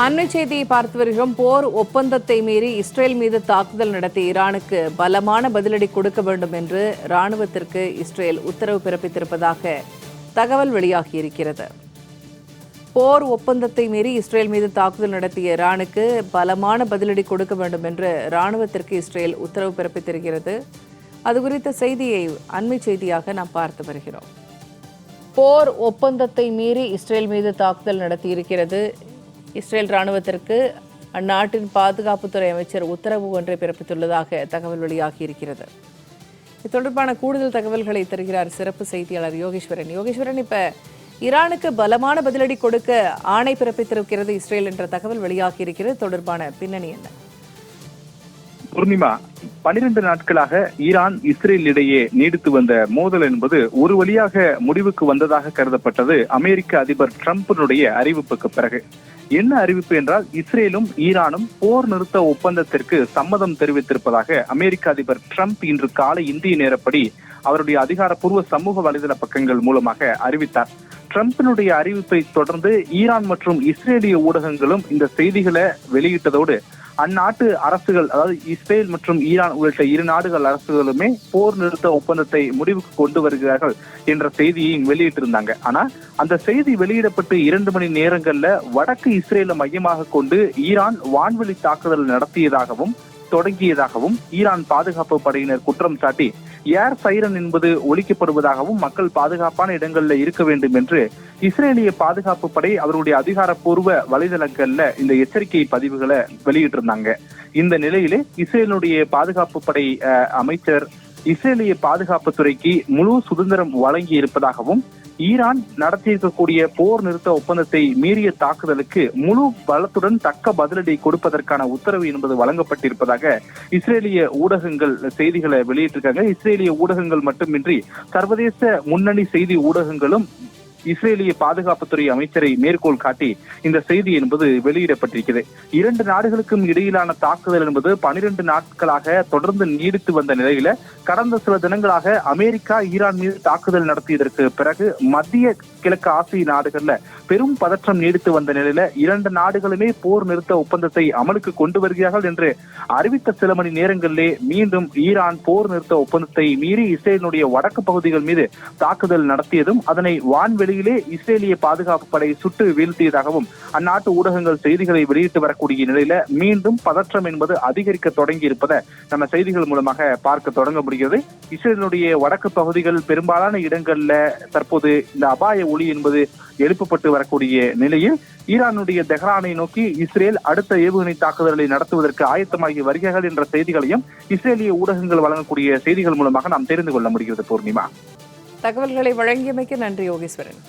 அண்மை செய்தியை பார்த்து வருகிறோம். போர் ஒப்பந்தத்தை மீறி இஸ்ரேல் மீது தாக்குதல் நடத்தி ஈரானுக்கு பலமான பதிலடி கொடுக்க வேண்டும் என்று ராணுவத்திற்கு இஸ்ரேல் உத்தரவு பிறப்பித்திருப்பதாக தகவல் வெளியாகியிருக்கிறது. போர் ஒப்பந்தத்தை மீறி இஸ்ரேல் மீது தாக்குதல் நடத்திய ஈரானுக்கு பலமான பதிலடி கொடுக்க வேண்டும் என்று ராணுவத்திற்கு இஸ்ரேல் உத்தரவு பிறப்பித்திருக்கிறது. அது குறித்த செய்தியை அண்மை செய்தியாக நாம் பார்த்து வருகிறோம். போர் ஒப்பந்தத்தை மீறி இஸ்ரேல் மீது தாக்குதல் நடத்தியிருக்கிறது. இஸ்ரேல் ராணுவத்திற்கு அந்நாட்டின் பாதுகாப்புத்துறை அமைச்சர் உத்தரவு ஒன்றை பிறப்பித்துள்ளதாக தகவல் வெளியாகியிருக்கிறது. இது தொடர்பான கூடுதல் தகவல்களை தருகிறார் சிறப்பு செய்தியாளர் யோகேஸ்வரன். யோகேஸ்வரன், இப்ப ஈரானுக்கு பலமான பதிலடி கொடுக்க ஆணை பிறப்பித்திருக்கிறது இஸ்ரேல் என்ற தகவல் வெளியாகியிருக்கிறது. தொடர்பான பின்னணி என்ன? பூர்ணிமா, 12 நாட்களாக ஈரான் இஸ்ரேல் இடையே நீடித்து வந்த மோதல் என்பது ஒரு வழியாக முடிவுக்கு வந்ததாக கருதப்பட்டது அமெரிக்க அதிபர் டிரம்பினுடைய அறிவிப்புக்கு பிறகு. என்ன அறிவிப்பு என்றால், இஸ்ரேலும் ஈரானும் போர் நிறுத்த ஒப்பந்தத்திற்கு சம்மதம் தெரிவித்திருப்பதாக அமெரிக்க அதிபர் டிரம்ப் இன்று காலை இந்திய நேரப்படி அவருடைய அதிகாரப்பூர்வ சமூக வலைதள பக்கங்கள் மூலமாக அறிவித்தார். டிரம்பினுடைய அறிவிப்பை தொடர்ந்து ஈரான் மற்றும் இஸ்ரேலிய ஊடகங்களும் இந்த செய்திகளை வெளியிட்டதோடு அந்நாட்டு அரசுகள், அதாவது இஸ்ரேல் மற்றும் ஈரான் உள்ளிட்ட இரு நாடுகள் அரசுகளுமே போர் நிறுத்த ஒப்பந்தத்தை முடிவுக்கு கொண்டு வருகிறார்கள் என்ற செய்தியையும் வெளியிட்டிருந்தாங்க. ஆனா அந்த செய்தி வெளியிடப்பட்டு 2 மணி நேரங்கள்ல வடக்கு இஸ்ரேலை மையமாக கொண்டு ஈரான் வான்வெளி தாக்குதல் நடத்தியதாகவும் தொடங்கியதாகவும் ஈரான் பாதுகாப்பு படையினர் குற்றம் சாட்டி ஏர் சைரன் என்பது ஒலிக்கப்படுவதாகவும் மக்கள் பாதுகாப்பான இடங்கள்ல இருக்க வேண்டும் என்று இஸ்ரேலிய பாதுகாப்பு படை அவருடைய அதிகாரப்பூர்வ வலைதளங்கள்ல இந்த எச்சரிக்கை பதிவுகளை வெளியிட்டிருந்தாங்க. இந்த நிலையிலே இஸ்ரேலுடைய பாதுகாப்பு படை அமைச்சர் இஸ்ரேலிய பாதுகாப்பு துறைக்கு முழு சுதந்திரம் வழங்கி இருப்பதாகவும் ஈரான் நடத்தியிருக்கக்கூடிய போர் நிறுத்த ஒப்பந்தத்தை மீறிய தாக்குதலுக்கு முழு பலத்துடன் தக்க பதிலடி கொடுப்பதற்கான உத்தரவு என்பது வழங்கப்பட்டிருப்பதாக இஸ்ரேலிய ஊடகங்கள் செய்திகளை வெளியிட்டிருக்காங்க. இஸ்ரேலிய ஊடகங்கள் மட்டுமின்றி சர்வதேச முன்னணி செய்தி ஊடகங்களும் இஸ்ரேலிய பாதுகாப்புத்துறை அமைச்சரை மேற்கோள் காட்டி இந்த செய்தி என்பது வெளியிடப்பட்டிருக்கிறது. 2 நாடுகளுக்கும் இடையிலான தாக்குதல் என்பது 12 நாட்களாக தொடர்ந்து நீடித்து வந்த நிலையில கடந்த சில தினங்களாக அமெரிக்கா ஈரான் மீது தாக்குதல் நடத்தியதற்கு பிறகு மத்திய கிழக்கு ஆசிய நாடுகள்ல பெரும் பதற்றம் நீடித்து வந்த நிலையில 2 நாடுகளுமே போர் நிறுத்த ஒப்பந்தத்தை அமலுக்கு கொண்டு வருகிறார்கள் என்று அறிவித்த சில மணி நேரங்களிலே மீண்டும் ஈரான் போர் நிறுத்த ஒப்பந்தத்தை மீறி இஸ்ரேலினுடைய வடக்கு பகுதிகள் மீது தாக்குதல் நடத்தியதும் அதனை வான்வெளியிலே இஸ்ரேலிய பாதுகாப்பு படை சுட்டு வீழ்த்தியதாகவும் அந்நாட்டு ஊடகங்கள் செய்திகளை வெளியிட்டு வரக்கூடிய நிலையில மீண்டும் பதற்றம் என்பது அதிகரிக்க தொடங்கி இருப்பதை நம்ம செய்திகள் மூலமாக பார்க்க தொடங்க முடிகிறது. இஸ்ரேலினுடைய வடக்கு பகுதிகள் பெரும்பாலான இடங்கள்ல தற்போது இந்த அபாய ஒளி என்பது எழுப்பப்பட்டு வரக்கூடிய நிலையில் ஈரானுடைய தெஹ்ரானை நோக்கி இஸ்ரேல் அடுத்த ஏவுகணை தாக்குதல்களை நடத்துவதற்கு ஆயத்தமாகி வருகிறார்கள் என்ற செய்திகளையும் இஸ்ரேலிய ஊடகங்கள் வழங்கக்கூடிய செய்திகள் மூலமாக நாம் தெரிந்து கொள்ள முடிகிறது. பூர்ணிமா, தகவல்களை வழங்கியமைக்கு நன்றி யோகேஸ்வரன்.